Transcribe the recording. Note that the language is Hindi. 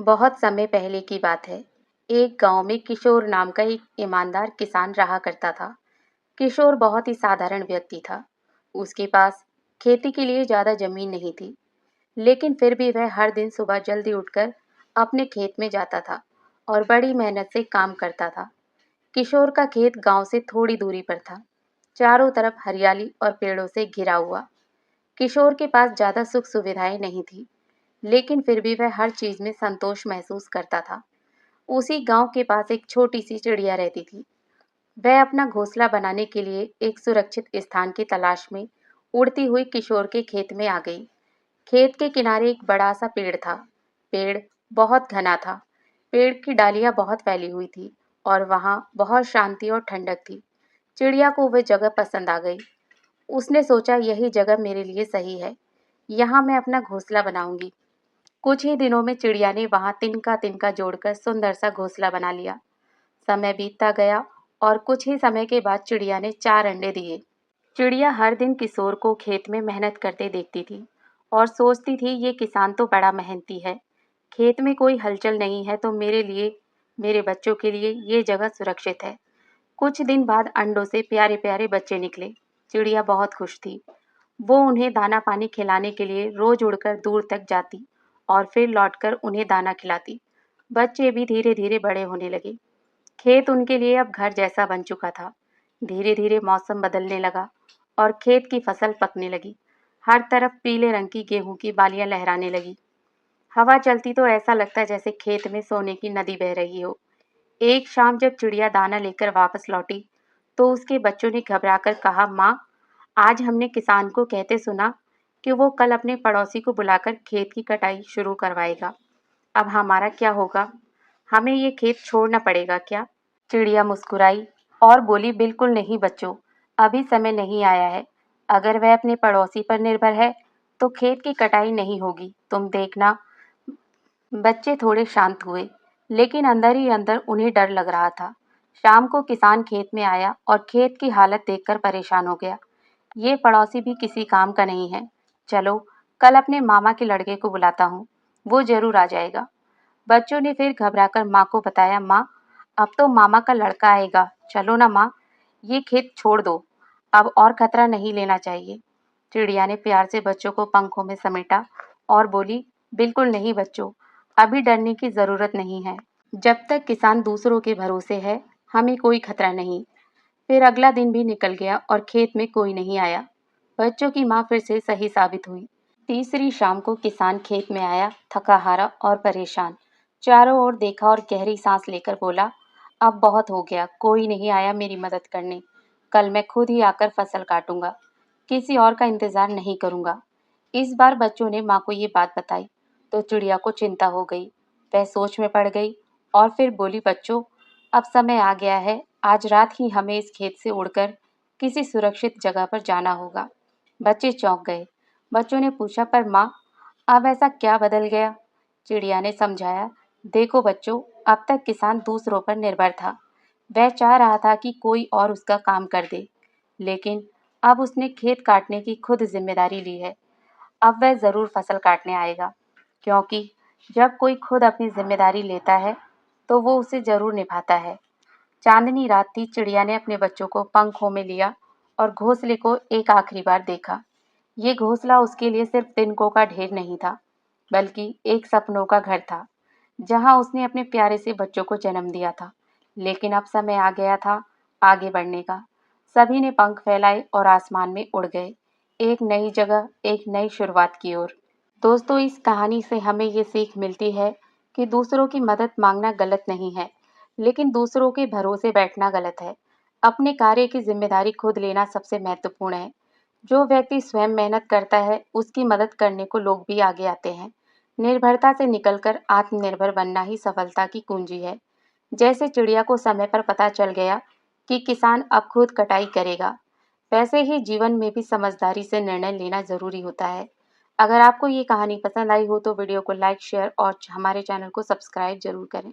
बहुत समय पहले की बात है। एक गांव में किशोर नाम का एक ईमानदार किसान रहा करता था। किशोर बहुत ही साधारण व्यक्ति था। उसके पास खेती के लिए ज्यादा जमीन नहीं थी, लेकिन फिर भी वह हर दिन सुबह जल्दी उठकर अपने खेत में जाता था और बड़ी मेहनत से काम करता था। किशोर का खेत गांव से थोड़ी दूरी पर था, चारों तरफ हरियाली और पेड़ों से घिरा हुआ। किशोर के पास ज्यादा सुख सुविधाएं नहीं थी, लेकिन फिर भी वह हर चीज में संतोष महसूस करता था। उसी गांव के पास एक छोटी सी चिड़िया रहती थी। वह अपना घोंसला बनाने के लिए एक सुरक्षित स्थान की तलाश में उड़ती हुई किशोर के खेत में आ गई। खेत के किनारे एक बड़ा सा पेड़ था। पेड़ बहुत घना था। पेड़ की डालियां बहुत फैली हुई थी और वहां बहुत शांति और ठंडक थी। चिड़िया को वह जगह पसंद आ गई। उसने सोचा, यही जगह मेरे लिए सही है। यहाँ मैं अपना घोंसला बनाऊंगी। कुछ ही दिनों में चिड़िया ने वहां तिनका तिनका जोड़कर सुंदर सा घोंसला बना लिया। समय बीतता गया और कुछ ही समय के बाद चिड़िया ने 4 अंडे दिए। चिड़िया हर दिन किशोर को खेत में मेहनत करते देखती थी और सोचती थी, ये किसान तो बड़ा मेहनती है। खेत में कोई हलचल नहीं है तो मेरे लिए, मेरे बच्चों के लिए ये जगह सुरक्षित है। कुछ दिन बाद अंडों से प्यारे प्यारे बच्चे निकले। चिड़िया बहुत खुश थी। वो उन्हें दाना पानी खिलाने के लिए रोज उड़कर दूर तक जाती और फिर लौटकर उन्हें दाना खिलाती। बच्चे भी धीरे धीरे बड़े होने लगे। खेत उनके लिए अब घर जैसा बन चुका था। धीरे धीरे मौसम बदलने लगा और खेत की फसल पकने लगी। हर तरफ पीले रंग की गेहूं की बालियां लहराने लगी। हवा चलती तो ऐसा लगता जैसे खेत में सोने की नदी बह रही हो। एक शाम जब चिड़िया दाना लेकर वापस लौटी तो उसके बच्चों ने घबराकर कहा, माँ, आज हमने किसान को कहते सुना कि वो कल अपने पड़ोसी को बुलाकर खेत की कटाई शुरू करवाएगा। अब हमारा क्या होगा? हमें ये खेत छोड़ना पड़ेगा क्या? चिड़िया मुस्कुराई और बोली, बिल्कुल नहीं बच्चों, अभी समय नहीं आया है। अगर वह अपने पड़ोसी पर निर्भर है तो खेत की कटाई नहीं होगी, तुम देखना। बच्चे थोड़े शांत हुए, लेकिन अंदर ही अंदर उन्हें डर लग रहा था। शाम को किसान खेत में आया और खेत की हालत देखकर परेशान हो गया। ये पड़ोसी भी किसी काम का नहीं है। चलो, कल अपने मामा के लड़के को बुलाता हूँ, वो जरूर आ जाएगा। बच्चों ने फिर घबराकर माँ को बताया, माँ, अब तो मामा का लड़का आएगा, चलो ना माँ, ये खेत छोड़ दो, अब और खतरा नहीं लेना चाहिए। चिड़िया ने प्यार से बच्चों को पंखों में समेटा और बोली, बिल्कुल नहीं बच्चों, अभी डरने की जरूरत नहीं है। जब तक किसान दूसरों के भरोसे है, हमें कोई खतरा नहीं। फिर अगला दिन भी निकल गया और खेत में कोई नहीं आया। बच्चों की माँ फिर से सही साबित हुई। तीसरी शाम को किसान खेत में आया, थका हारा और परेशान। चारों ओर देखा और गहरी सांस लेकर बोला, अब बहुत हो गया, कोई नहीं आया मेरी मदद करने। कल मैं खुद ही आकर फसल काटूंगा, किसी और का इंतजार नहीं करूंगा। इस बार बच्चों ने माँ को ये बात बताई तो चिड़िया को चिंता हो गई। वह सोच में पड़ गई और फिर बोली, बच्चों, अब समय आ गया है, आज रात ही हमें इस खेत से उड़कर किसी सुरक्षित जगह पर जाना होगा। बच्चे चौंक गए। बच्चों ने पूछा, पर माँ, अब ऐसा क्या बदल गया? चिड़िया ने समझाया, देखो बच्चों, अब तक किसान दूसरों पर निर्भर था। वह चाह रहा था कि कोई और उसका काम कर दे, लेकिन अब उसने खेत काटने की खुद जिम्मेदारी ली है। अब वह जरूर फसल काटने आएगा, क्योंकि जब कोई खुद अपनी जिम्मेदारी लेता है तो वो उसे जरूर निभाता है। चांदनी रात थी। चिड़िया ने अपने बच्चों को पंखों में लिया और घोंसले को एक आखिरी बार देखा। ये घोंसला उसके लिए सिर्फ तिनकों का ढेर नहीं था, बल्कि एक सपनों का घर था, जहां उसने अपने प्यारे से बच्चों को जन्म दिया था। लेकिन अब समय आ गया था आगे बढ़ने का। सभी ने पंख फैलाए और आसमान में उड़ गए, एक नई जगह, एक नई शुरुआत की ओर। दोस्तों, इस कहानी से हमें ये सीख मिलती है कि दूसरों की मदद मांगना गलत नहीं है, लेकिन दूसरों के भरोसे बैठना गलत है। अपने कार्य की जिम्मेदारी खुद लेना सबसे महत्वपूर्ण है। जो व्यक्ति स्वयं मेहनत करता है, उसकी मदद करने को लोग भी आगे आते हैं। निर्भरता से निकलकर आत्मनिर्भर बनना ही सफलता की कुंजी है। जैसे चिड़िया को समय पर पता चल गया कि किसान अब खुद कटाई करेगा, वैसे ही जीवन में भी समझदारी से निर्णय लेना जरूरी होता है। अगर आपको ये कहानी पसंद आई हो तो वीडियो को लाइक, शेयर और हमारे चैनल को सब्सक्राइब जरूर करें।